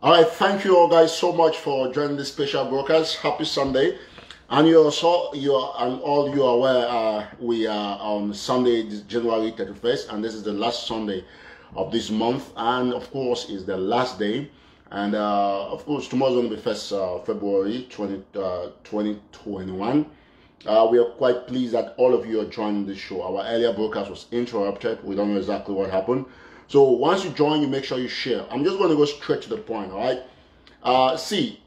All right, thank you all guys so much for joining this special broadcast. Happy Sunday. And you also, all you are aware, we are on Sunday, January 31st, and this is the last Sunday of this month, and of course, is the last day. And of course, tomorrow is going to be 1st February 2021. We are quite pleased that all of you are joining this show. Our earlier broadcast was interrupted. We don't know exactly what happened. So once you join, you make sure you share. I'm just going to go straight to the point, all right? See,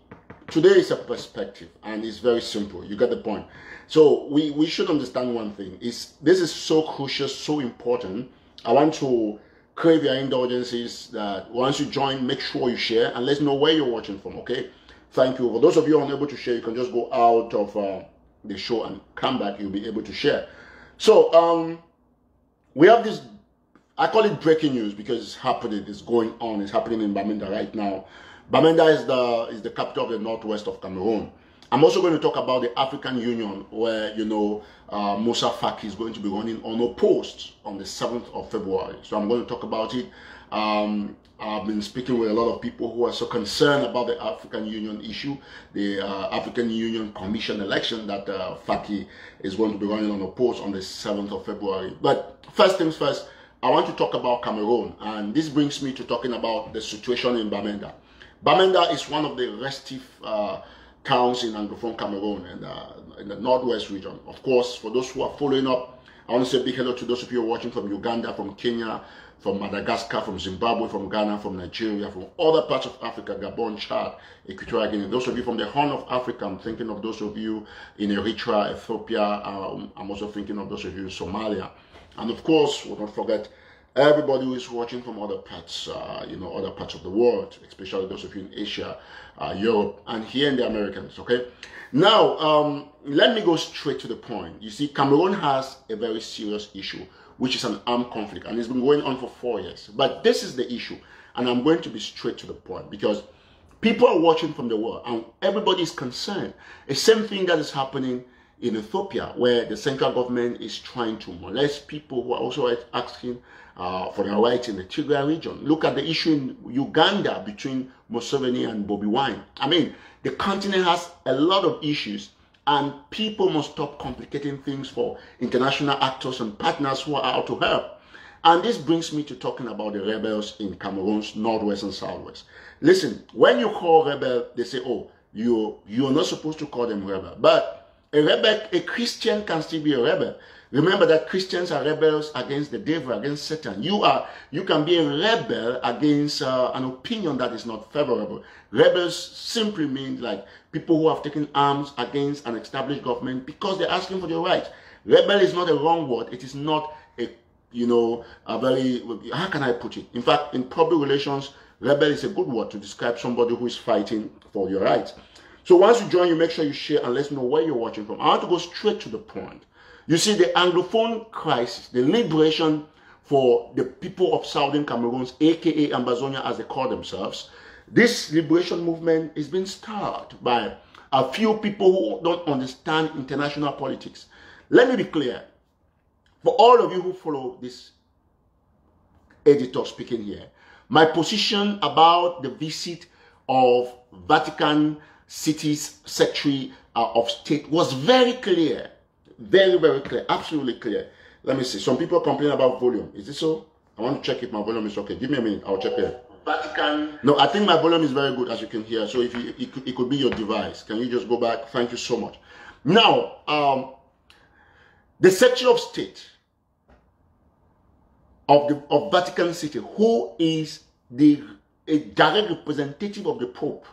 today is a perspective, and it's very simple. You get the point. So we should understand one thing. This is so crucial, so important. I want to crave your indulgences that once you join, make sure you share, and let's know where you're watching from, okay? Thank you. For those of you unable to share, you can just go out of the show and come back. You'll be able to share. So we have this, I call it breaking news because it's happening, it's going on, it's happening in Bamenda right now. Bamenda is the capital of the northwest of Cameroon. I'm also going to talk about the African Union, where, you know, Moussa Faki is going to be running unopposed on the 7th of February. So I'm going to talk about it. I've been speaking with a lot of people who are so concerned about the African Union issue, the African Union Commission election that Faki is going to be running unopposed on the 7th of February. But first things first, I want to talk about Cameroon, and this brings me to talking about the situation in Bamenda. Bamenda is one of the restive towns in Anglophone Cameroon and in the northwest region. Of course, for those who are following up, I want to say a big hello to those of you who are watching from Uganda, from Kenya, from Madagascar, from Zimbabwe, from Ghana, from Nigeria, from other parts of Africa, Gabon, Chad, Equatorial Guinea. Those of you from the Horn of Africa, I'm thinking of those of you in Eritrea, Ethiopia. I'm also thinking of those of you in Somalia. And of course, we'll not forget everybody who is watching from other parts, other parts of the world, especially those of you in Asia, Europe, and here in the Americans, okay? Now, let me go straight to the point. You see, Cameroon has a very serious issue, which is an armed conflict, and it's been going on for 4 years. But this is the issue, and I'm going to be straight to the point, because people are watching from the world, and everybody is concerned. The same thing that is happening in Ethiopia, where the central government is trying to molest people who are also asking for their rights in the Tigray region. Look at the issue in Uganda between Museveni and Bobi Wine. I mean, the continent has a lot of issues, and people must stop complicating things for international actors and partners who are out to help. And this brings me to talking about the rebels in Cameroon's northwest and southwest. Listen, when you call rebel, they say, oh, you're not supposed to call them rebel. But a rebel, a Christian can still be a rebel. Remember that Christians are rebels against the devil, against Satan. You can be a rebel against an opinion that is not favorable. Rebels simply mean like people who have taken arms against an established government because they're asking for their rights. Rebel is not a wrong word. It is not a very, how can I put it? In fact, in public relations, rebel is a good word to describe somebody who is fighting for your rights. So once you join, you make sure you share and let us know where you're watching from. I want to go straight to the point. You see, the Anglophone crisis, the liberation for the people of Southern Cameroons, aka Ambazonia as they call themselves, this liberation movement is being started by a few people who don't understand international politics. Let me be clear. For all of you who follow this editor speaking here, my position about the visit of Vatican City's Secretary of State was very clear. Very, very clear. Absolutely clear. Let me see. Some people complain about volume. Is this so? I want to check if my volume is okay. Give me a minute. I'll check it. Vatican. No, I think my volume is very good, as you can hear. So if it could be your device. Can you just go back? Thank you so much. Now, the Secretary of State of Vatican City, who is a direct representative of the Pope,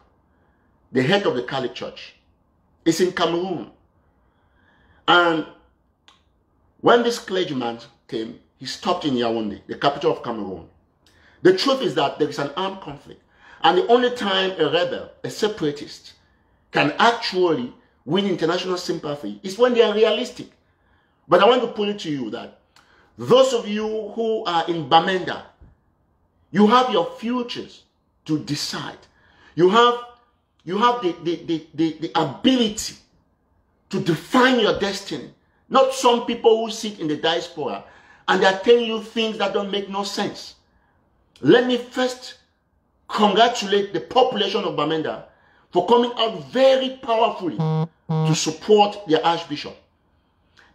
the head of the Catholic Church, is in Cameroon. And when this clergyman came, he stopped in Yaoundé, the capital of Cameroon. The truth is that there is an armed conflict. And the only time a rebel, a separatist, can actually win international sympathy is when they are realistic. But I want to put it to you that those of you who are in Bamenda, you have your futures to decide. You have the ability to define your destiny. Not some people who sit in the diaspora and they're telling you things that don't make no sense. Let me first congratulate the population of Bamenda for coming out very powerfully to support their Archbishop.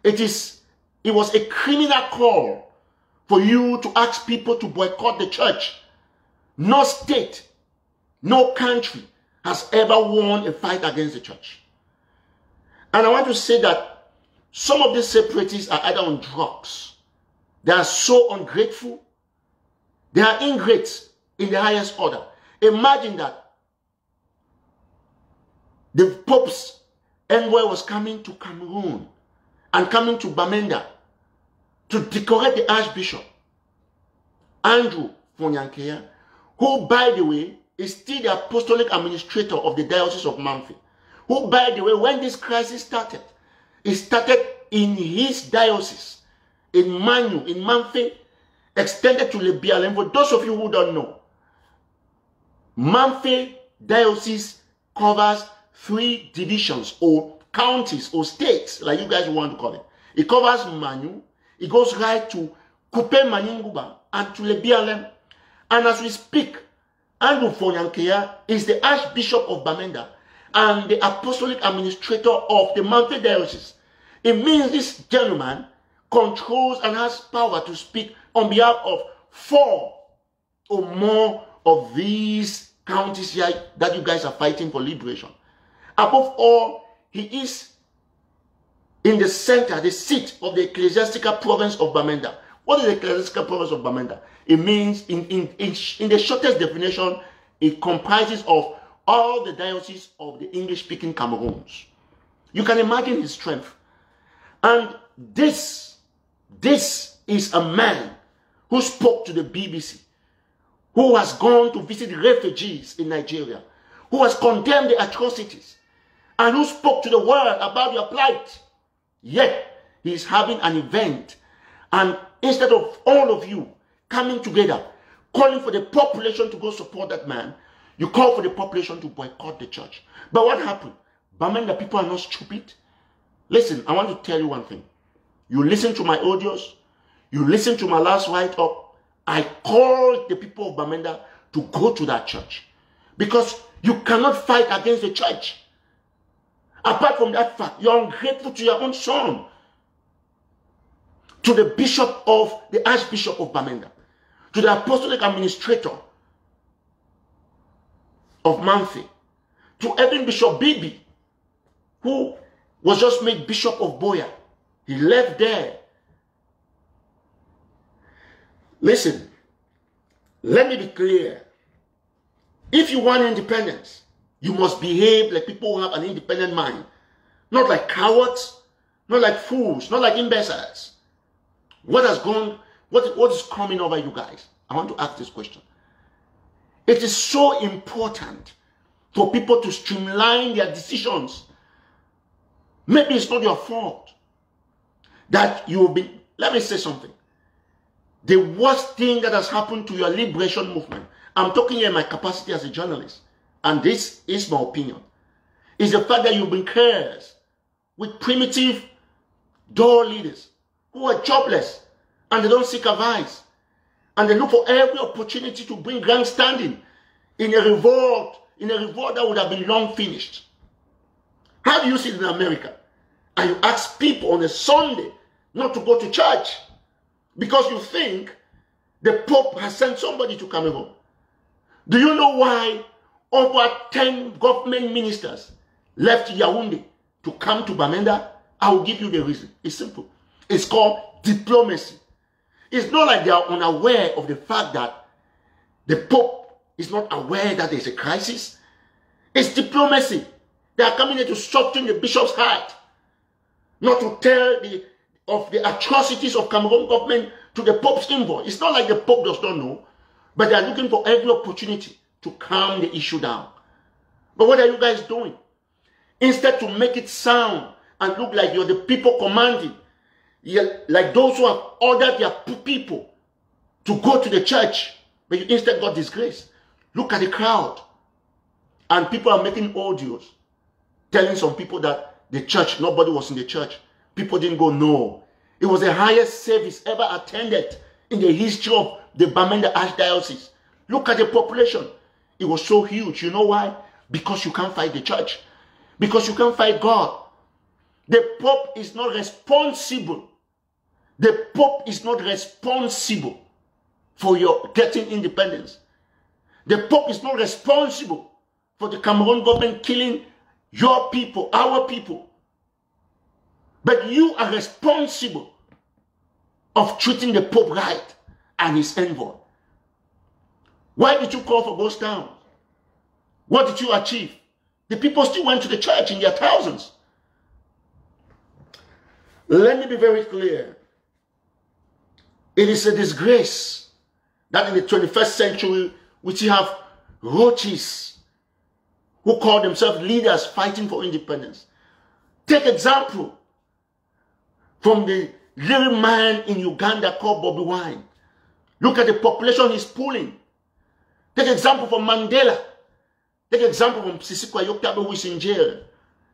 It was a criminal call for you to ask people to boycott the church. No state, no country has ever won a fight against the church. And I want to say that some of these separatists are either on drugs. They are so ungrateful. They are ingrates in the highest order. Imagine that the Pope's envoy was coming to Cameroon and coming to Bamenda to decorate the Archbishop, Andrew Fonyankea, who, by the way, is still the apostolic administrator of the Diocese of Mamfe, who, by the way, when this crisis started, it started in his diocese, in Manu, in Mamfe, extended to Lebial. And for those of you who don't know, Mamfe Diocese covers 3 divisions or counties or states, like you guys want to call it. It covers Manu, it goes right to Kupe Maninguba and to Lebialem. And as we speak, Andrew Fonyankea is the Archbishop of Bamenda and the apostolic administrator of the Mamfe Diocese. It means this gentleman controls and has power to speak on behalf of 4 or more of these counties here that you guys are fighting for liberation. Above all, he is in the center, the seat of the ecclesiastical province of Bamenda. What is the ecclesiastical province of Bamenda? It means, in the shortest definition, it comprises of all the dioceses of the English-speaking Cameroons. You can imagine his strength. And this is a man who spoke to the BBC, who has gone to visit refugees in Nigeria, who has condemned the atrocities, and who spoke to the world about your plight. Yet, he is having an event, and instead of all of you coming together, calling for the population to go support that man, you call for the population to boycott the church. But what happened? Bamenda people are not stupid. Listen, I want to tell you one thing. You listen to my audios, you listen to my last write-up, I called the people of Bamenda to go to that church. Because you cannot fight against the church. Apart from that fact, you're ungrateful to your own son, to the bishop of the Archbishop of Bamenda, to the apostolic administrator of Mamfe, to even Bishop Bibi, who was just made Bishop of Boya. He left there. Listen, let me be clear. If you want independence, you must behave like people who have an independent mind. Not like cowards, not like fools, not like imbeciles. What is coming over you guys? I want to ask this question. It is so important for people to streamline their decisions. Maybe it's not your fault that you've been, let me say something. The worst thing that has happened to your liberation movement, I'm talking here in my capacity as a journalist, and this is my opinion, is the fact that you've been cursed with primitive door leaders who are jobless and they don't seek advice. And they look for every opportunity to bring grandstanding in a revolt that would have been long finished. How do you see it in America? And you ask people on a Sunday not to go to church because you think the Pope has sent somebody to Cameroon. Do you know why over 10 government ministers left Yaoundé to come to Bamenda? I will give you the reason. It's simple. It's called diplomacy. It's not like they are unaware of the fact that the Pope is not aware that there's a crisis. It's diplomacy. They are coming here to soften the bishop's heart, not to tell of the atrocities of Cameroon government to the Pope's envoy. It's not like the Pope does not know, but they are looking for every opportunity to calm the issue down. But what are you guys doing? Instead to make it sound and look like you're the people commanding, like those who have ordered their people to go to the church, but you instead got disgrace. Look at the crowd. And people are making audios telling some people that the church, nobody was in the church. People didn't go, no. It was the highest service ever attended in the history of the Bamenda Archdiocese. Look at the population. It was so huge. You know why? Because you can't fight the church. Because you can't fight God. The Pope is not responsible. The Pope is not responsible for your getting independence. The Pope is not responsible for the Cameroon government killing your people, our people. But you are responsible of treating the Pope right and his envoy. Why did you call for ghost towns? What did you achieve? The people still went to the church in their thousands. Let me be very clear. It is a disgrace that in the 21st century we still have roaches who call themselves leaders fighting for independence. Take example from the little man in Uganda called Bobby Wine. Look at the population he's pulling. Take example from Mandela. Take example from Sisi Kwayokabe, who is in jail.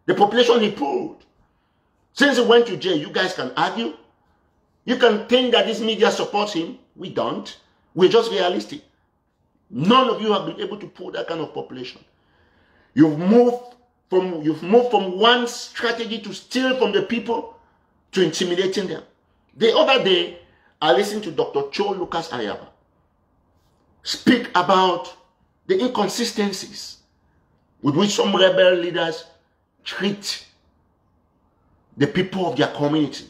The population he pulled. Since he went to jail, you guys can argue. You can think that this media supports him. We don't. We're just realistic. None of you have been able to pull that kind of population. You've moved from one strategy to steal from the people to intimidating them. The other day, I listened to Dr. Cho Lucas Ayaba speak about the inconsistencies with which some rebel leaders treat the people of their community.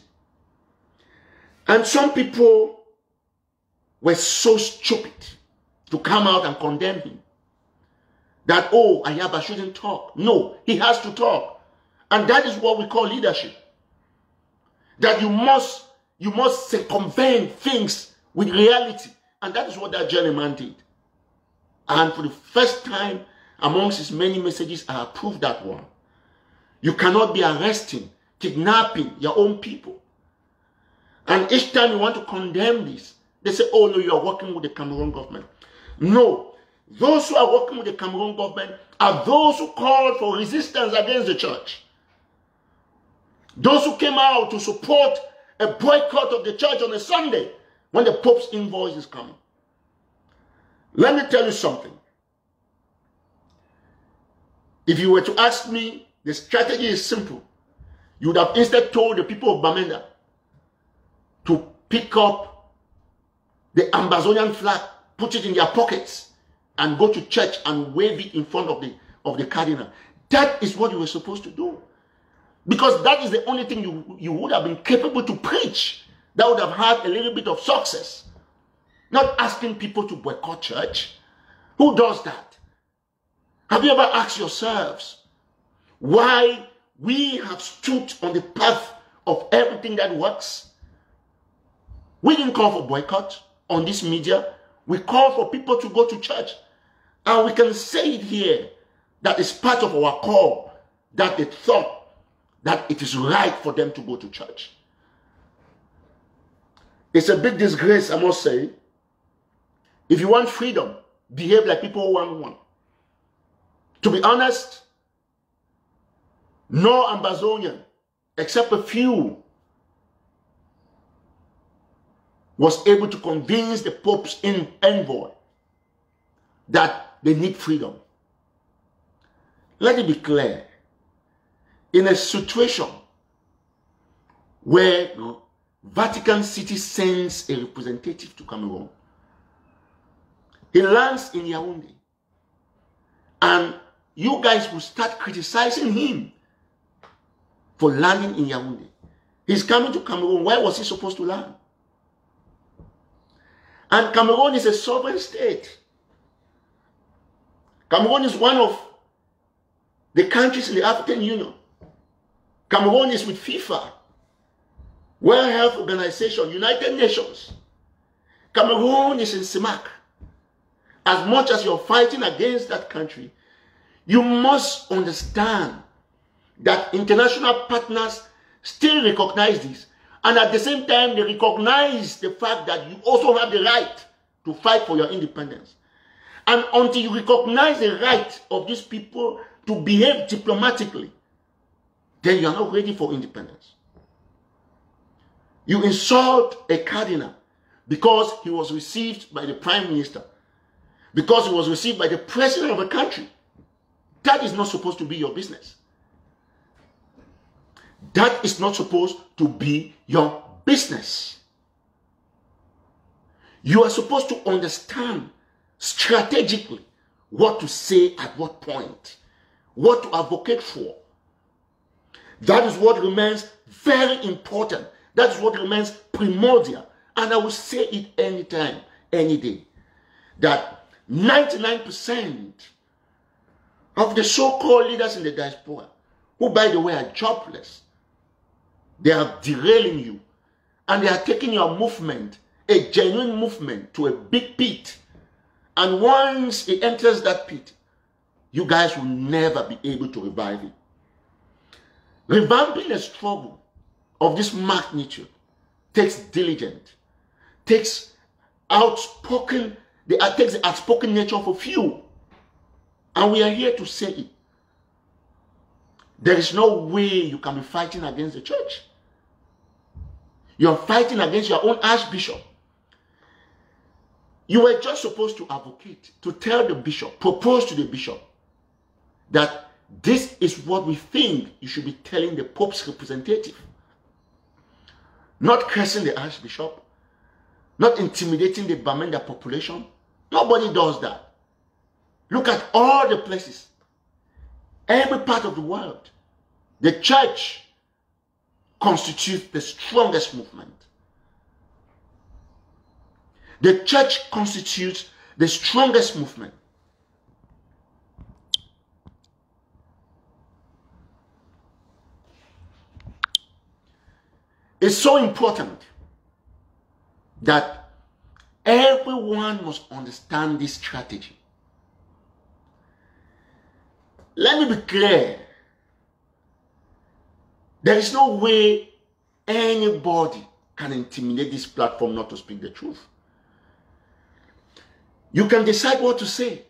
And some people were so stupid to come out and condemn him that, oh, Ayaba shouldn't talk. No, he has to talk. And that is what we call leadership. That you must circumvent things with reality. And that is what that journeyman did. And for the first time amongst his many messages, I approve that one. You cannot be arresting, kidnapping your own people. And each time you want to condemn this, they say, oh no, you are working with the Cameroon government. No, those who are working with the Cameroon government are those who called for resistance against the church. Those who came out to support a boycott of the church on a Sunday when the Pope's invoice is coming. Let me tell you something. If you were to ask me, the strategy is simple. You would have instead told the people of Bamenda to pick up the Ambazonian flag, put it in their pockets, and go to church and wave it in front of the cardinal. That is what you were supposed to do. Because that is the only thing you would have been capable to preach that would have had a little bit of success. Not asking people to boycott church. Who does that? Have you ever asked yourselves why we have stood on the path of everything that works? We didn't call for boycott on this media. We call for people to go to church. And we can say it here that it's part of our call that they thought that it is right for them to go to church. It's a big disgrace, I must say. If you want freedom, behave like people who want one. To be honest, no Ambazonian, except a few, was able to convince the Pope's envoy that they need freedom. Let it be clear. In a situation where Vatican City sends a representative to Cameroon, he lands in Yaoundé, and you guys will start criticizing him for landing in Yaoundé. He's coming to Cameroon. Where was he supposed to land? And Cameroon is a sovereign state. Cameroon is one of the countries in the African Union. Cameroon is with FIFA, World Health Organization, United Nations. Cameroon is in CIMAC. As much as you're fighting against that country, you must understand that international partners still recognize this. And at the same time, they recognize the fact that you also have the right to fight for your independence. And until you recognize the right of these people to behave diplomatically, then you are not ready for independence. You insult a cardinal because he was received by the prime minister. because it was received by the president of a country. That is not supposed to be your business. That is not supposed to be your business. You are supposed to understand strategically what to say at what point, what to advocate for. That is what remains very important. That is what remains primordial. And I will say it anytime, any day, that 99% of the so-called leaders in the diaspora, who by the way are jobless, they are derailing you, and they are taking your movement, a genuine movement, to a big pit. And once it enters that pit, you guys will never be able to revive it. Revamping a struggle of this magnitude takes diligence, takes outspoken, takes the outspoken nature of a few. And we are here to say it. There is no way you can be fighting against the church. You are fighting against your own archbishop. You were just supposed to advocate, to tell the bishop, propose to the bishop that this is what we think you should be telling the Pope's representative. Not cursing the archbishop, not intimidating the Bamenda population. Nobody does that. Look at all the places, every part of the world. The church constitutes the strongest movement. The church constitutes the strongest movement. It's so important that everyone must understand this strategy. Let me be clear. There is no way anybody can intimidate this platform not to speak the truth. You can decide what to say.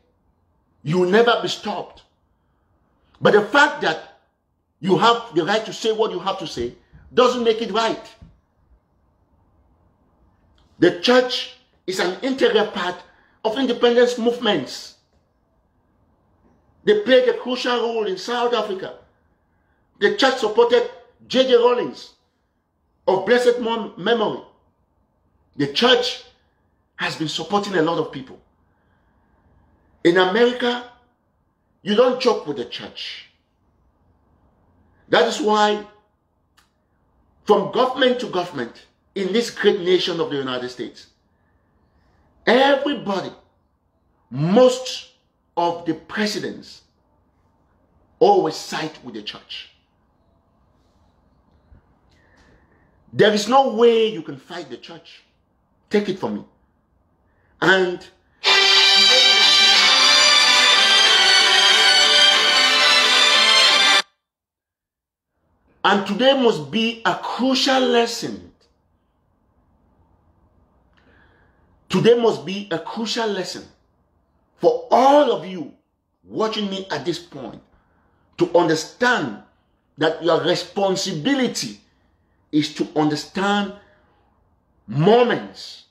You will never be stopped. But the fact that you have the right to say what you have to say doesn't make it right. The church is an integral part of independence movements. They played a crucial role in South Africa. The church supported J.J. Rawlings of blessed memory. The church has been supporting a lot of people. In America, you don't joke with the church. That is why, from government to government, in this great nation of the United States, everybody, most of the presidents, always side with the church. There is no way you can fight the church. Take it from me. And today must be a crucial lesson. Today must be a crucial lesson for all of you watching me at this point to understand that your responsibility is to understand moments,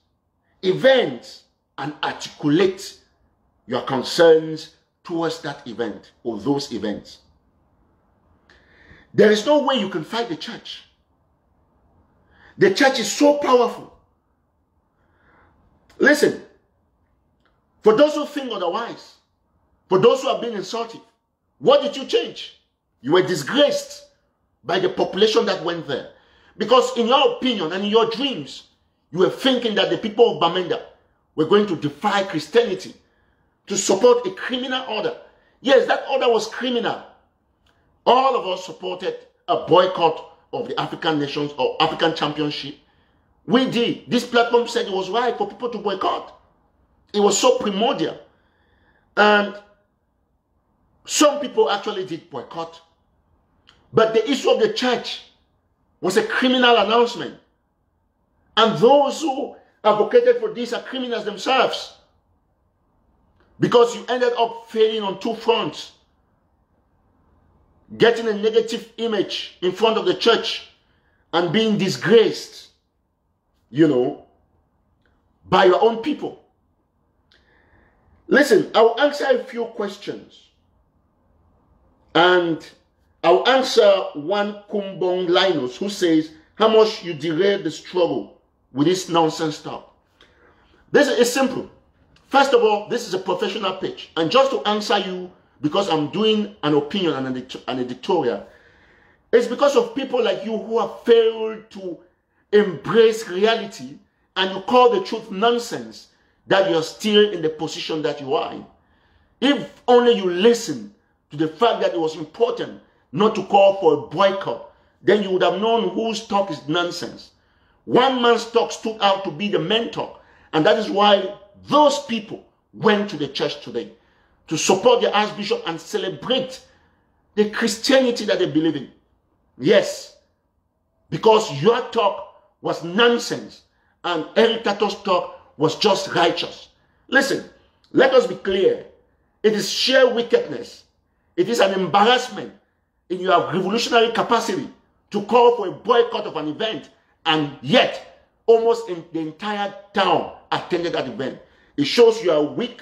events, and articulate your concerns towards that event or those events. There is no way you can fight the church. The church is so powerful. Listen, for those who think otherwise, for those who have been insulted, what did you change? You were disgraced by the population that went there. Because in your opinion and in your dreams, you were thinking that the people of Bamenda were going to defy Christianity to support a criminal order. Yes, that order was criminal. All of us supported a boycott of the African nations or African championship. We did. This platform said it was right for people to boycott. It was so primordial. And some people actually did boycott. But the issue of the church was a criminal announcement. And those who advocated for this are criminals themselves. Because you ended up failing on two fronts. Getting a negative image in front of the church and being disgraced, by your own people. Listen, I will answer a few questions. And I will answer one Kumbong Linus who says, how much you derail the struggle with this nonsense stuff. This is simple. First of all, this is a professional pitch. And just to answer you, because I'm doing an opinion and an editorial, it's because of people like you who have failed to embrace reality and you call the truth nonsense that you're still in the position that you are in. If only you listen to the fact that it was important not to call for a boycott, then you would have known whose talk is nonsense. One man's talk stood out to be the mentor, and that is why those people went to the church today to support the Archbishop and celebrate the Christianity that they believe in. Yes, because your talk was nonsense and Eric Tato's talk was just righteous. Listen, let us be clear. It is sheer wickedness. It is an embarrassment in your revolutionary capacity to call for a boycott of an event, and yet almost the entire town attended that event. It shows you are weak.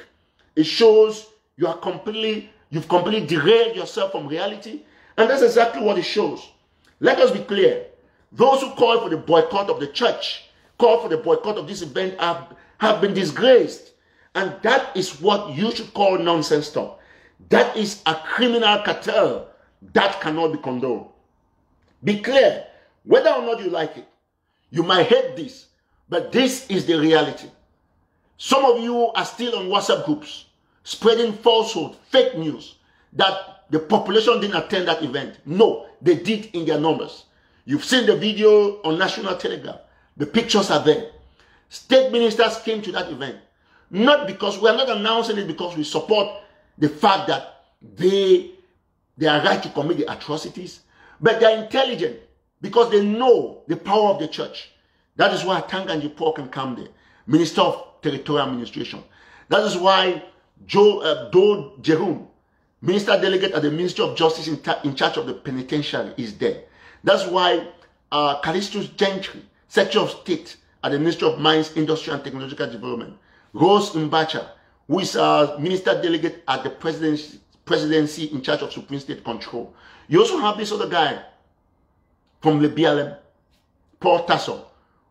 It shows you've completely derailed yourself from reality, and that's exactly what it shows. Let us be clear. Those who call for the boycott of the church, call for the boycott of this event, have been disgraced. And that is what you should call nonsense talk. That is a criminal cartel that cannot be condoned. Be clear, whether or not you like it. You might hate this, but this is the reality. Some of you are still on WhatsApp groups, spreading falsehood, fake news, that the population didn't attend that event. No, they did in their numbers. You've seen the video on National Telegraph. The pictures are there. State ministers came to that event. Not because, we are not announcing it because we support the fact that they are right to commit the atrocities, but they are intelligent because they know the power of the church. That is why Tanganji Paul can come there, Minister of Territorial Administration. That is why Do Jerome, Minister Delegate at the Ministry of Justice in charge of the penitentiary, is there. That's why Callistus Gentry, Secretary of State at the Ministry of Mines, Industry and Technological Development, Rose Mbacha, who is Minister Delegate at the presidency in charge of Supreme State Control. You also have this other guy from the BLM, Paul Tasso,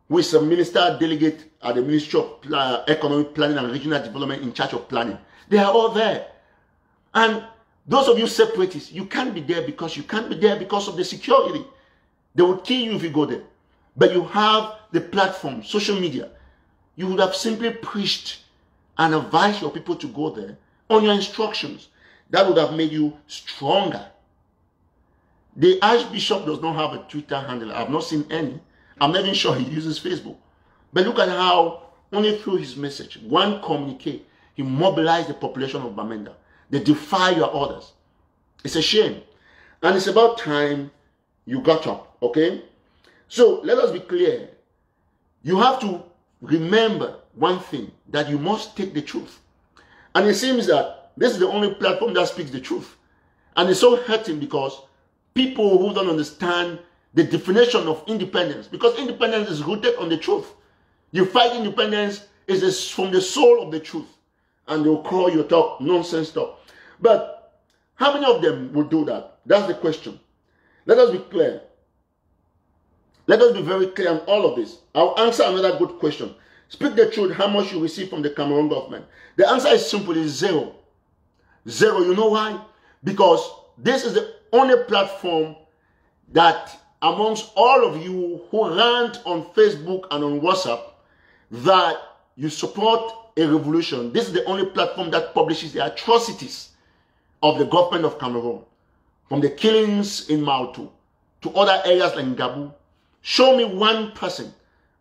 who is a Minister Delegate at the Ministry of Economic Planning and Regional Development in charge of planning. They are all there. And those of you separatists, you can't be there because of the security. They will kill you if you go there. But you have the platform, social media. You would have simply preached and advised your people to go there on your instructions. That would have made you stronger. The Archbishop does not have a Twitter handle. I've not seen any. I'm not even sure he uses Facebook. But look at how, only through his message, one communique, he mobilized the population of Bamenda. They defy your orders. It's a shame. And it's about time you got up, okay? So let us be clear. You have to remember one thing, that you must take the truth. And it seems that this is the only platform that speaks the truth. And it's so hurting because people who don't understand the definition of independence, because independence is rooted on the truth. You fight independence is from the soul of the truth. And they'll call your talk nonsense talk. But how many of them will do that? That's the question. Let us be clear. Let us be very clear on all of this. I'll answer another good question. Speak the truth, how much you receive from the Cameroon government. The answer is simple, it's zero. Zero, you know why? Because this is the only platform that amongst all of you who rant on Facebook and on WhatsApp that you support a revolution. This is the only platform that publishes the atrocities of the government of Cameroon. From the killings in Mautu to other areas like Ngabu. Show me one person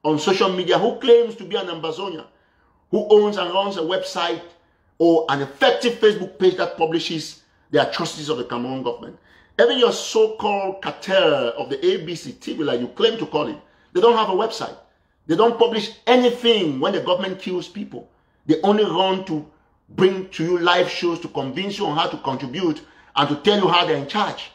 on social media who claims to be an Ambazonia, who owns and runs a website or an effective Facebook page that publishes the atrocities of the Cameroon government. Even your so-called cartel of the ABC TV, like you claim to call it, they don't have a website. They don't publish anything when the government kills people. They only run to bring to you live shows to convince you on how to contribute and to tell you how they're in charge.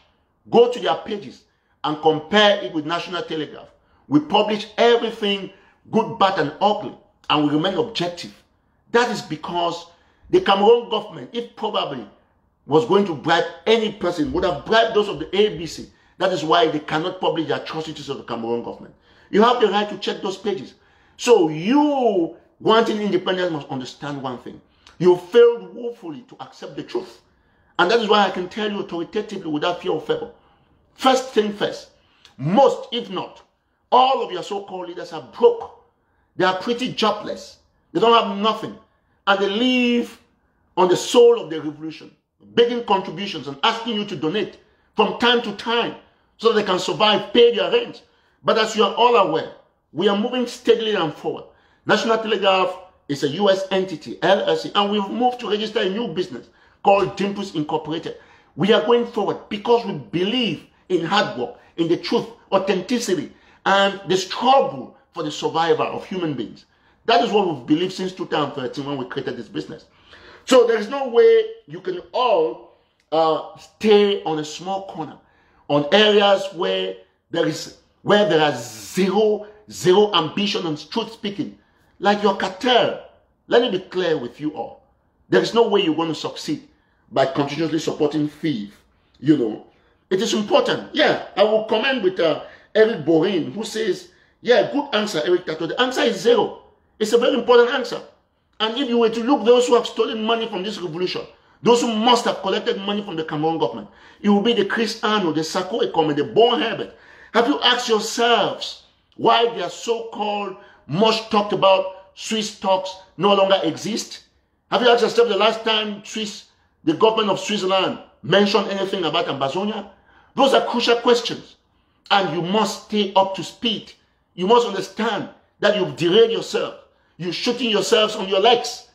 Go to their pages and compare it with National Telegraph. We publish everything, good, bad, and ugly, and we remain objective. That is because the Cameroon government, if probably was going to bribe any person, would have bribed those of the ABC. That is why they cannot publish the atrocities of the Cameroon government. You have the right to check those pages. So you wanting independence must understand one thing. You failed woefully to accept the truth. And that is why I can tell you authoritatively without fear of favor. First thing first, most, if not, all of your so-called leaders are broke. They are pretty jobless. They don't have nothing. And they live on the soul of the revolution, begging contributions and asking you to donate from time to time so that they can survive, pay their rent. But as you are all aware, we are moving steadily and forward. National Telegraph is a U.S. entity, LLC, and we've moved to register a new business called Dimples Incorporated. We are going forward because we believe in hard work, in the truth, authenticity, and the struggle for the survival of human beings. That is what we've believed since 2013 when we created this business. So there is no way you can all stay on a small corner, on areas where there are zero ambition and truth speaking, like your cartel. Let me be clear with you all. There is no way you're going to succeed by continuously supporting thieves. You know, it is important. Yeah, I will comment with Eric Borin, who says, yeah, good answer, Eric Tato. The answer is zero. It's a very important answer. And if you were to look those who have stolen money from this revolution, those who must have collected money from the Cameroon government, it will be the Chris Arno, the Sako Ekome, the Bon Herbert. Have you asked yourselves why their so-called much talked about Swiss talks no longer exist? Have you asked yourself the last time the government of Switzerland mentioned anything about Ambazonia? Those are crucial questions. And you must stay up to speed. You must understand that you've derailed yourself. You're shooting yourselves on your legs.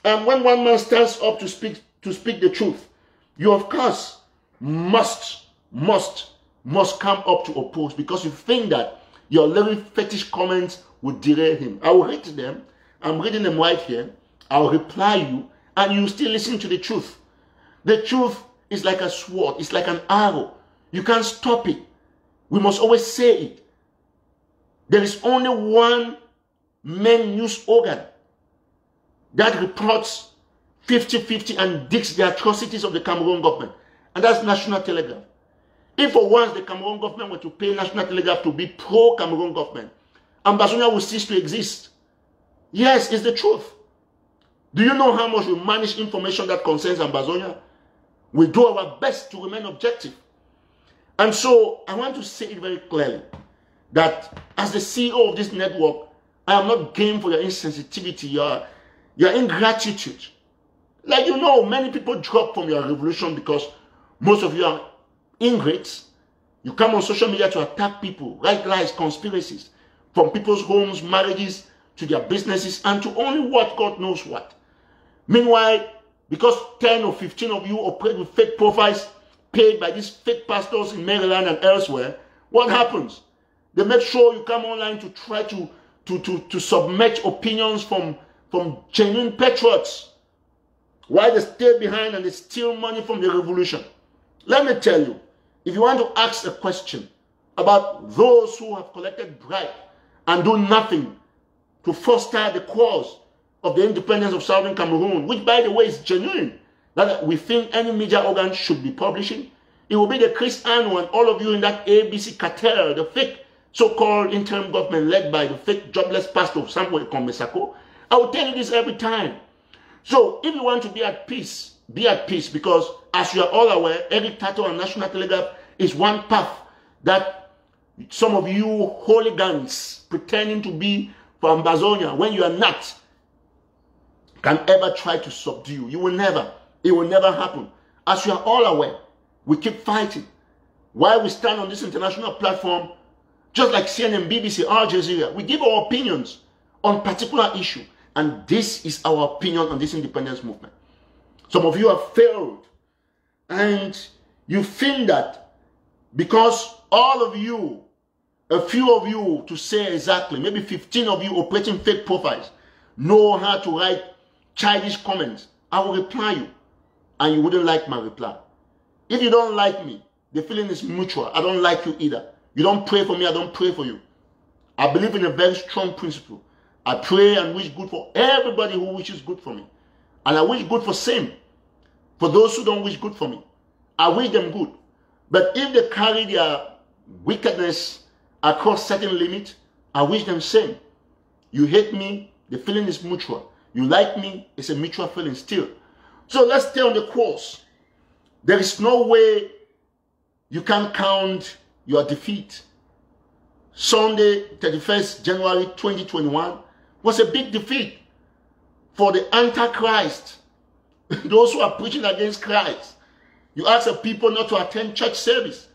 And when one man stands up to speak the truth, you of course must come up to oppose, because you think that your little fetish comments will derail him. I will read them. I'm reading them right here. I'll reply you, and you still listen to the truth. The truth is like a sword. It's like an arrow. You can't stop it. We must always say it. There is only one main news organ that reports 50-50 and digs the atrocities of the Cameroon government, and that's National Telegraph. If for once the Cameroon government were to pay National Telegraph to be pro-Cameroon government, Ambazonia will cease to exist. Yes, it's the truth. Do you know how much we manage information that concerns Ambazonia? We do our best to remain objective. And so I want to say it very clearly that as the CEO of this network, I am not game for your insensitivity, your ingratitude. Like, you know, many people drop from your revolution because most of you are ingrates. You come on social media to attack people, write lies, conspiracies, from people's homes, marriages, to their businesses, and to only what God knows what. Meanwhile, because 10 or 15 of you operate with fake profiles paid by these fake pastors in Maryland and elsewhere, what happens? They make sure you come online to try to submit opinions from genuine patriots, while they stay behind and they steal money from the revolution. Let me tell you, if you want to ask a question about those who have collected bribe and do nothing to foster the cause of the independence of Southern Cameroon, which by the way is genuine, that we think any media organ should be publishing, it will be the Chris Arno and all of you in that ABC cartel, the fake so-called interim government led by the fake jobless pastor of Samuel Komesako. I will tell you this every time. So if you want to be at peace, because as you are all aware, Eric Tato and National Telegraph is one path that some of you hooligans pretending to be for Ambazonia when you are not can ever try to subdue. You will never. It will never happen. As you are all aware, we keep fighting. While we stand on this international platform, just like CNN, BBC, Al Jazeera, we give our opinions on particular issue. And this is our opinion on this independence movement. Some of you have failed. And you think that because all of you, a few of you to say exactly, maybe 15 of you operating fake profiles, know how to write childish comments, I will reply you. And you wouldn't like my reply. If you don't like me, the feeling is mutual. I don't like you either. You don't pray for me, I don't pray for you. I believe in a very strong principle. I pray and wish good for everybody who wishes good for me. And I wish good for same. For those who don't wish good for me, I wish them good. But if they carry their wickedness across certain limit, I wish them same. You hate me, the feeling is mutual. You like me, it's a mutual feeling still. So let's stay on the course. There is no way you can count your defeat. Sunday, 31st January 2021 was a big defeat for the Antichrist. Those who are preaching against Christ. You ask the people not to attend church service.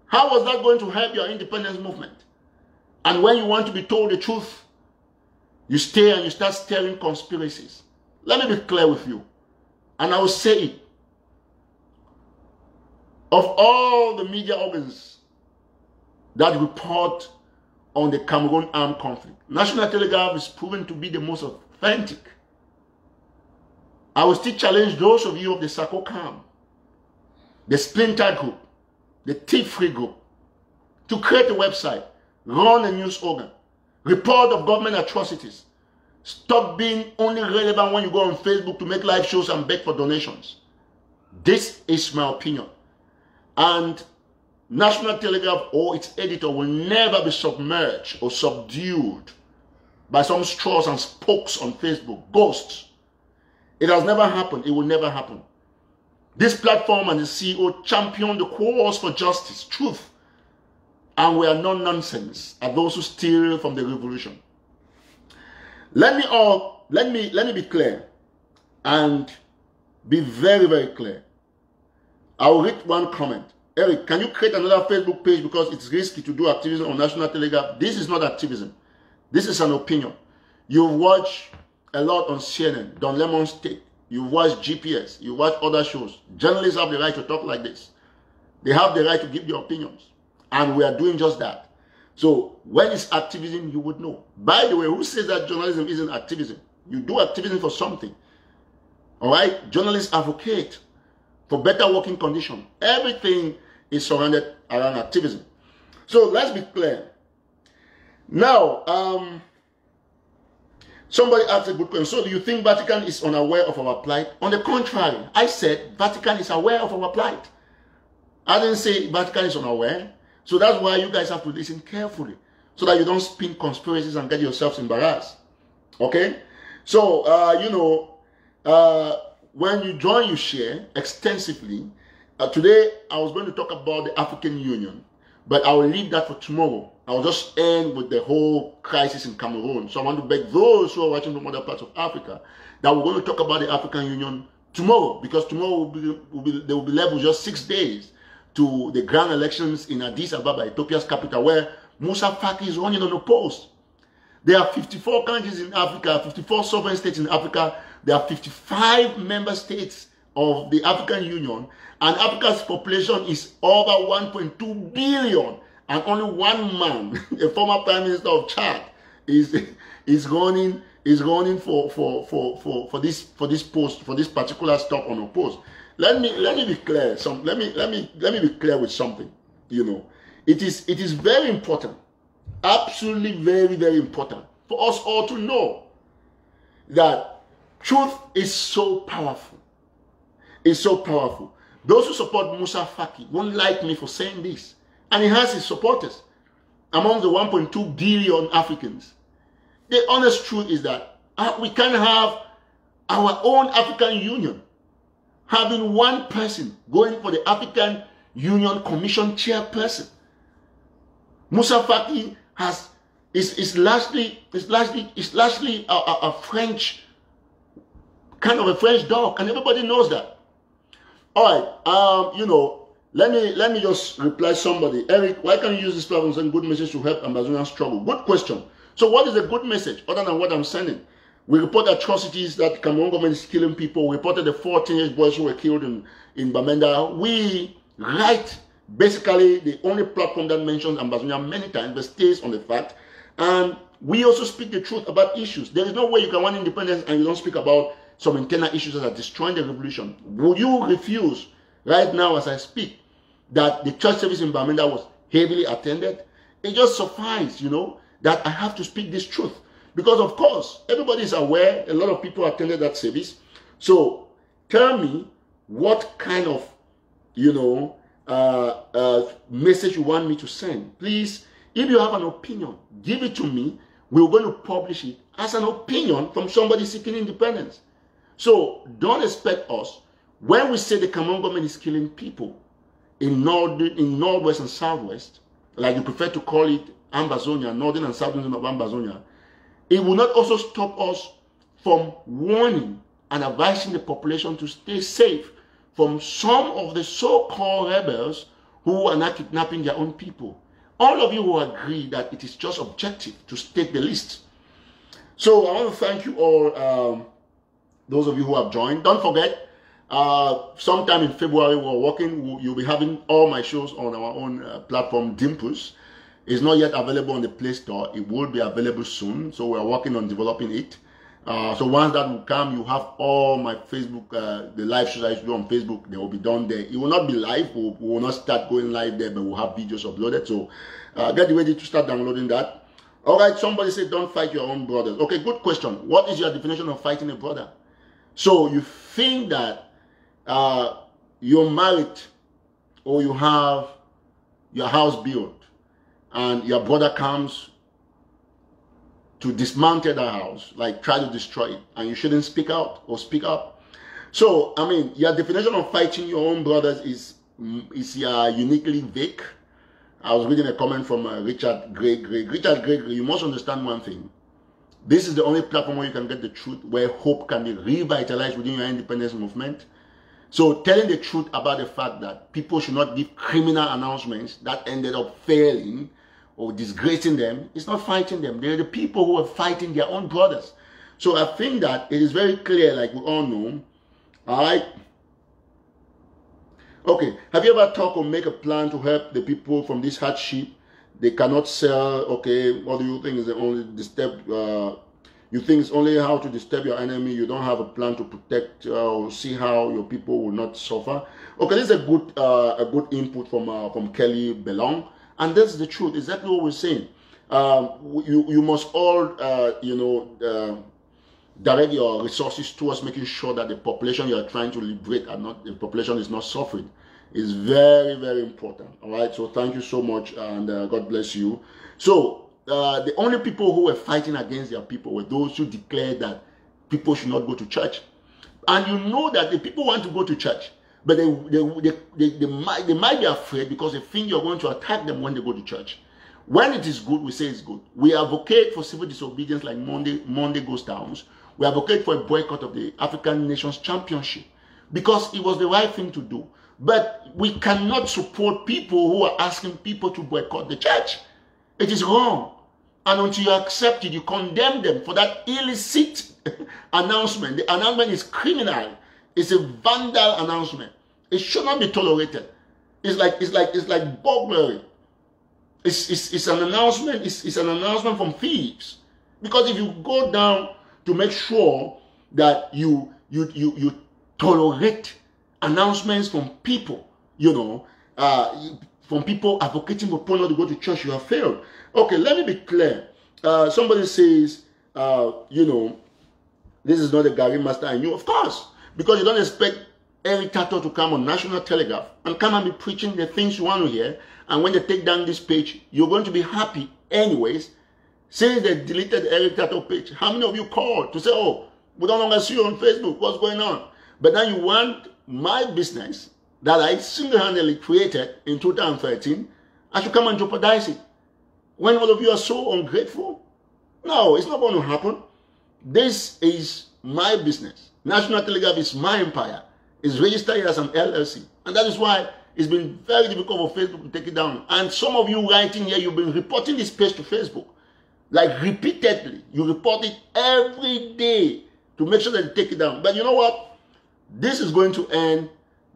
How was that going to help your independence movement? And when you want to be told the truth, you stay and you start stirring conspiracies. Let me be clear with you. And I will say it. Of all the media organs that report on the Cameroon armed conflict, National Telegraph is proven to be the most authentic. I will still challenge those of you of the Sako Camp, the Splinter Group, the Thief-Free Group, to create a website, run a news organ, report of government atrocities. Stop being only relevant when you go on Facebook to make live shows and beg for donations. This is my opinion. And National Telegraph or its editor will never be submerged or subdued by some straws and spokes on Facebook, ghosts. It has never happened. It will never happen. This platform and the CEO champion the cause for justice, truth, and we are non-nonsense are those who steal from the revolution. Let me be clear and be very, very clear. I will read one comment. Eric, can you create another Facebook page because it's risky to do activism on National Telegraph? This is not activism. This is an opinion. You watch a lot on CNN, Don Lemon's Take. You watch GPS. You watch other shows. Journalists have the right to talk like this. They have the right to give their opinions. And we are doing just that. So when it's activism, you would know. By the way, who says that journalism isn't activism? You do activism for something. All right? Journalists advocate for better working conditions. Everything is surrounded around activism. So let's be clear. Now, somebody asked a good question. So do you think Vatican is unaware of our plight? On the contrary, I said Vatican is aware of our plight. I didn't say Vatican is unaware. So that's why you guys have to listen carefully so that you don't spin conspiracies and get yourselves embarrassed. Okay? So, when you join, you share extensively. Today, I was going to talk about the African Union, but I will leave that for tomorrow. I'll just end with the whole crisis in Cameroon. So I want to beg those who are watching from other parts of Africa that we're going to talk about the African Union tomorrow, because tomorrow they will be left with just 6 days to the grand elections in Addis Ababa, Ethiopia's capital, where Musa Faki is running unopposed. There are 54 countries in Africa, 54 sovereign states in Africa. There are 55 member states of the African Union, and Africa's population is over 1.2 billion, and only one man, a former prime minister of Chad, is running for this post, for this particular stop unopposed. Let me be clear. Let me be clear with something. It is very important, absolutely very, very important for us all to know that truth is so powerful. It's so powerful. Those who support Musa Faki won't like me for saying this, and he has his supporters among the 1.2 billion Africans. The honest truth is that we can have our own African Union, having one person going for the African Union Commission chairperson. Musa Faki is largely a French, kind of a French dog, and everybody knows that. All right, let me just reply somebody. Eric, why can't you use this platform and send good message to help Ambazonian struggle? Good question. So what is a good message other than what I'm sending? We report atrocities that Cameroon government is killing people. We reported the 4 teenage boys who were killed in Bamenda. We write basically the only platform that mentions Ambazonia many times, but stays on the fact. And we also speak the truth about issues. There is no way you can want independence and you don't speak about some internal issues that are destroying the revolution. Would you refuse right now as I speak that the church service in Bamenda was heavily attended? It just suffices, that I have to speak this truth. Because of course, everybody is aware, a lot of people attended that service. So tell me what kind of, message you want me to send. Please, if you have an opinion, give it to me. We're going to publish it as an opinion from somebody seeking independence. So don't expect us, when we say the Cameroon government is killing people in Northwest and Southwest, like you prefer to call it Ambazonia, Northern and Southern of Ambazonia, it will not also stop us from warning and advising the population to stay safe from some of the so-called rebels who are not kidnapping their own people. All of you will agree that it is just objective to state the list. So I want to thank you all, those of you who have joined. Don't forget, sometime in February we're working. You'll be having all my shows on our own platform, Dimples. It's not yet available on the Play Store. It will be available soon. So we're working on developing it. So once that will come, you have all my Facebook, the live shows I used to do on Facebook, they will be done there. It will not be live, we will not start going live there, but we'll have videos uploaded. So get ready to start downloading that. All right, somebody said don't fight your own brothers. Okay, good question. What is your definition of fighting a brother? So you think that you're married or you have your house built and your brother comes to dismantle the house, like try to destroy it, and you shouldn't speak out or speak up. So, I mean, your definition of fighting your own brothers is uniquely vague. I was reading a comment from Richard Gregory. Richard Gregory, you must understand one thing. This is the only platform where you can get the truth, where hope can be revitalized within your independence movement. So telling the truth about the fact that people should not give criminal announcements that ended up failing or disgracing them, it's not fighting them. They're the people who are fighting their own brothers. So I think that it is very clear, like we all know. All right. Okay. Have you ever talked or make a plan to help the people from this hardship? They cannot sell. Okay. What do you think is the only disturb? You think it's only how to disturb your enemy. You don't have a plan to protect or see how your people will not suffer. Okay. This is a good input from Kelly Belong. And that's the truth, exactly what we're saying. You must all, direct your resources towards making sure that the population you are trying to liberate the population is not suffering. It's very, very important. All right. So thank you so much, and God bless you. So the only people who were fighting against their people were those who declared that people should not go to church. And you know that the people want to go to church, but they might be afraid because they think you're going to attack them when they go to church. When it is good, we say it's good. We advocate for civil disobedience like Monday Goes Downs. We advocate for a boycott of the African Nations Championship because it was the right thing to do. But we cannot support people who are asking people to boycott the church. It is wrong. And until you accept it, you condemn them for that illicit announcement. The announcement is criminal. It's a vandal announcement. It should not be tolerated. It's like burglary. It's an announcement. It's an announcement from thieves. Because if you go down to make sure that you tolerate announcements from people, from people advocating for people not to go to church, you have failed. Okay, let me be clear. Somebody says, this is not a Gary Master I knew. Of course. Because you don't expect Eric Tato to come on National Telegraph and come and be preaching the things you want to hear. And when they take down this page, you're going to be happy anyways. Since they deleted the Eric Tato page, how many of you called to say, oh, we don't longer see you on Facebook, what's going on? But now you want my business that I single-handedly created in 2013, I should come and jeopardize it. When all of you are so ungrateful? No, it's not going to happen. This is my business. National Telegraph is my empire. It's registered as an LLC. And that is why it's been very difficult for Facebook to take it down. And some of you writing here, you've been reporting this page to Facebook. Like repeatedly. You report it every day to make sure that they take it down. But you know what? This is going to end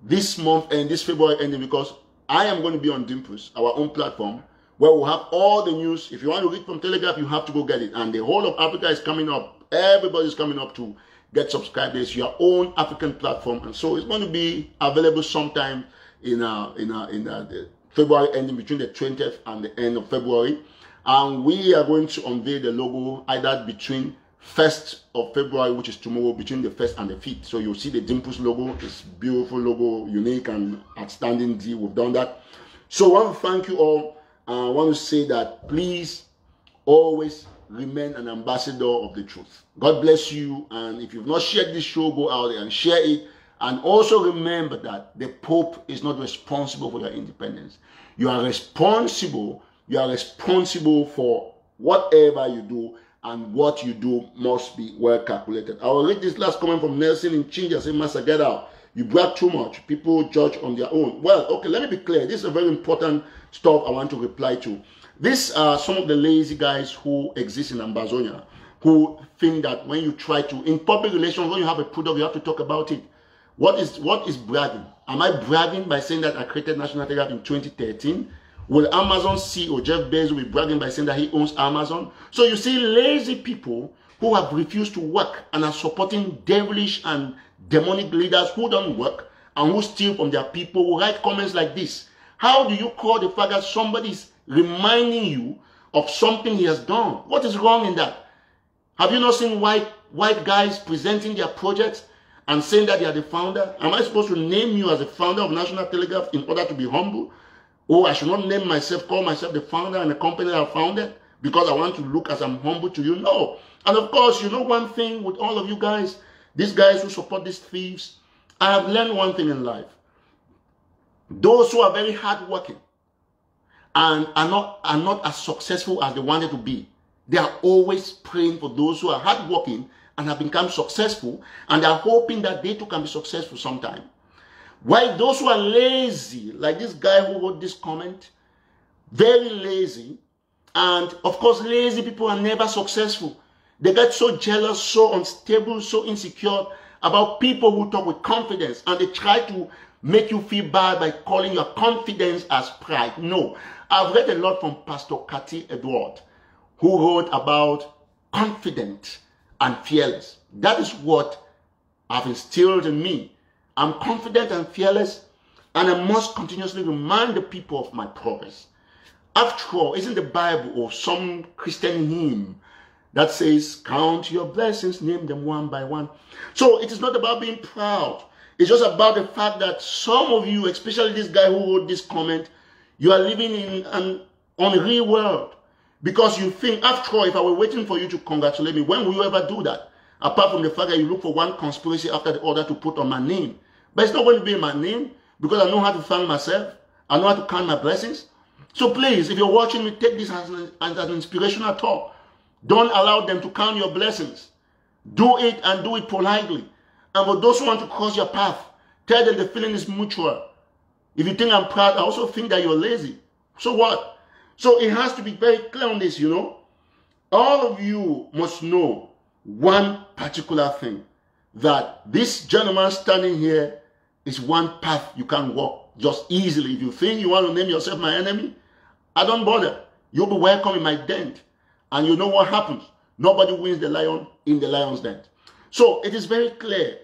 this month and this February ending because I am going to be on Dimples, our own platform, where we'll have all the news. If you want to read from Telegraph, you have to go get it. And the whole of Africa is coming up. Everybody's coming up to get subscribed. There's your own African platform. And so it's going to be available sometime in the February ending between the 20th and the end of February. And we are going to unveil the logo either between 1st of February, which is tomorrow, between the 1st and the 5th. So you'll see the Dimples logo. It's beautiful logo, unique and outstanding deal. We've done that. So I want to thank you all. I want to say that please always remain an ambassador of the truth. God bless you. And if you've not shared this show, go out there and share it. And also remember that the Pope is not responsible for your independence. You are responsible. You are responsible for whatever you do, and what you do must be well calculated. I will read this last comment from Nelson in Chinja. Say, Master, get out. You brag too much. People judge on their own. Well, okay, let me be clear. This is a very important stuff I want to reply to. These are some of the lazy guys who exist in Ambazonia, who think that when you try to, in public relations, when you have a product, you have to talk about it. What is bragging? Am I bragging by saying that I created National Telegraph in 2013? Will Amazon CEO Jeff Bezos be bragging by saying that he owns Amazon? So you see lazy people who have refused to work and are supporting devilish and demonic leaders who don't work and who steal from their people, who write comments like this. How do you call the fact that somebody is reminding you of something he has done? What is wrong in that? Have you not seen white guys presenting their projects and saying that they are the founder? Am I supposed to name you as the founder of National Telegraph in order to be humble? Oh, I should not name myself, call myself the founder and the company I founded because I want to look as I'm humble to you? No. And of course, you know one thing with all of you guys, these guys who support these thieves, I have learned one thing in life. Those who are very hardworking and are not as successful as they wanted to be, they are always praying for those who are hardworking and have become successful, and they are hoping that they too can be successful sometime. While those who are lazy, like this guy who wrote this comment, very lazy, and of course lazy people are never successful. They get so jealous, so unstable, so insecure about people who talk with confidence, and they try to make you feel bad by calling your confidence as pride. No, I've read a lot from Pastor Cathy Edward, who wrote about confident and fearless. That is what I've instilled in me. I'm confident and fearless, and I must continuously remind the people of my progress. After all, isn't the Bible or some Christian hymn that says, count your blessings, name them one by one? So it is not about being proud. It's just about the fact that some of you, especially this guy who wrote this comment, you are living in an unreal world. Because you think, after all, if I were waiting for you to congratulate me, when will you ever do that? Apart from the fact that you look for one conspiracy after the other to put on my name. But it's not going to be in my name, because I know how to thank myself. I know how to count my blessings. So please, if you're watching me, take this as an inspirational talk. Don't allow them to count your blessings. Do it, and do it politely. And for those who want to cross your path, tell them the feeling is mutual. If you think I'm proud, I also think that you're lazy. So what? So it has to be very clear on this, you know. All of you must know one particular thing, that this gentleman standing here is one path you can walk just easily. If you think you want to name yourself my enemy, I don't bother. You'll be welcome in my den. And you know what happens. Nobody wins the lion in the lion's den. So it is very clear.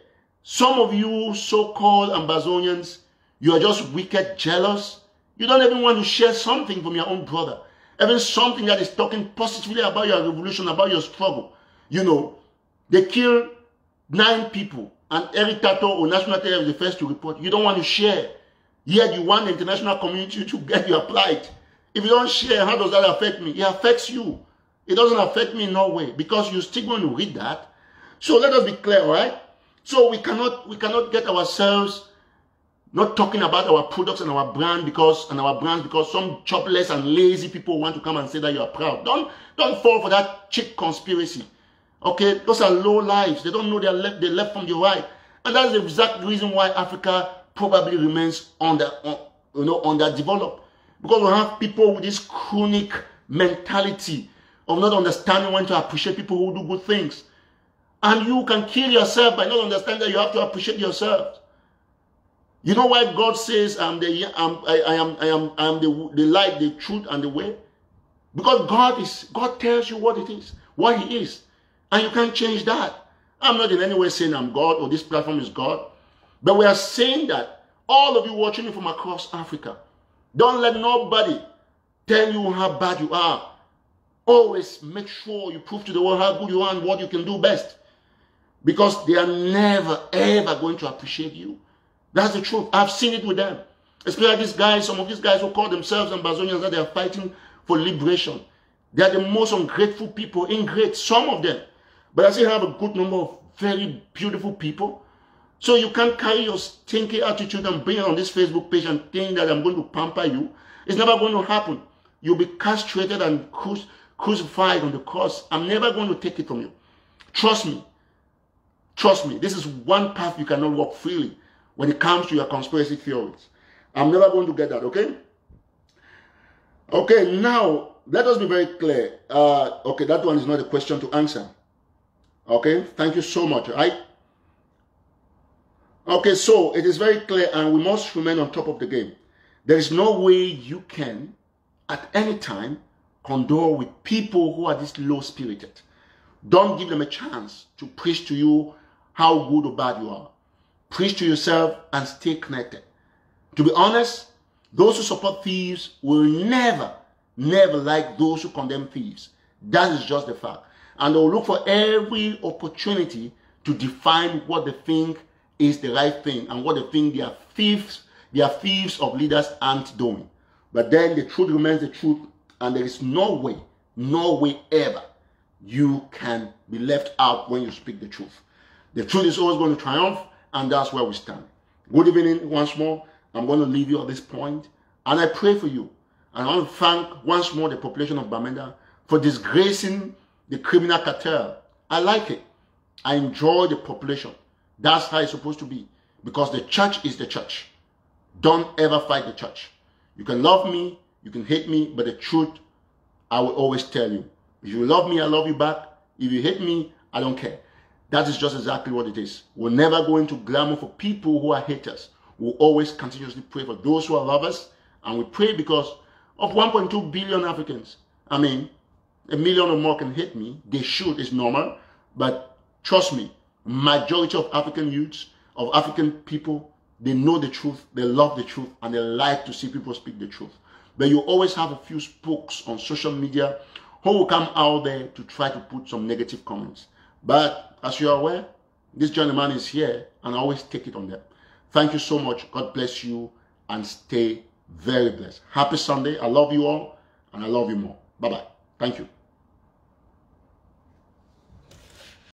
Some of you so-called Ambazonians, you are just wicked, jealous. You don't even want to share something from your own brother. Even something that is talking positively about your revolution, about your struggle. You know, they killed 9 people, and Eric Tato or National Telegraph is the first to report. You don't want to share. Yet you want the international community to get your plight. If you don't share, how does that affect me? It affects you. It doesn't affect me in no way, because you're still going to read that. So let us be clear, all right? So we cannot get ourselves not talking about our products and our brand because some jobless and lazy people want to come and say that you are proud. Don't fall for that cheap conspiracy. Okay, those are low lives. They don't know they left from the right, and that's the exact reason why Africa probably remains underdeveloped, because we have people with this chronic mentality of not understanding when to appreciate people who do good things, and you can kill yourself by not understanding that you have to appreciate yourself. You know why God says I am the light, the truth, and the way? Because God tells you what it is, what He is. And you can't change that. I'm not in any way saying I'm God or this platform is God. But we are saying that all of you watching me from across Africa, don't let nobody tell you how bad you are. Always make sure you prove to the world how good you are and what you can do best. Because they are never, ever going to appreciate you. That's the truth. I've seen it with them. Especially these guys, some of these guys who call themselves Ambazonians, that they are fighting for liberation. They are the most ungrateful people, ingrate, some of them. But I still have a good number of very beautiful people. So you can't carry your stinky attitude and bring it on this Facebook page and think that I'm going to pamper you. It's never going to happen. You'll be castrated and crucified on the cross. I'm never going to take it from you. Trust me. Trust me. This is one path you cannot walk freely when it comes to your conspiracy theories. I'm never going to get that, okay? Okay, now, let us be very clear. Okay, that one is not a question to answer. Okay, thank you so much, right? Okay, so it is very clear and we must remain on top of the game. There is no way you can, at any time, condole with people who are this low-spirited. Don't give them a chance to preach to you how good or bad you are. Preach to yourself and stay connected. To be honest, those who support thieves will never like those who condemn thieves. That is just the fact. And they will look for every opportunity to define what they think is the right thing and what they think their thieves of leaders aren't doing. But then the truth remains the truth, and there is no way ever you can be left out when you speak the truth. The truth is always going to triumph, and that's where we stand. Good evening once more. I'm going to leave you at this point, and I pray for you. And I want to thank once more the population of Bamenda for disgracing the criminal cartel. I like it. I enjoy the population. That's how it's supposed to be, because the church is the church. Don't ever fight the church. You can love me, you can hate me, but the truth, I will always tell you. If you love me, I love you back. If you hate me, I don't care. That is just exactly what it is. We're never going to glamour for people who are haters. We'll always continuously pray for those who are lovers, and we pray because of 1.2 billion Africans. I mean, 1 million or more can hate me. They should, it's normal. But trust me, majority of African youths, of African people, they know the truth, they love the truth, and they like to see people speak the truth. But you always have a few spokes on social media who will come out there to try to put some negative comments. But as you are aware, this gentleman is here, and I always take it on them. Thank you so much. God bless you, and stay very blessed. Happy Sunday. I love you all, and I love you more. Bye-bye. Thank you.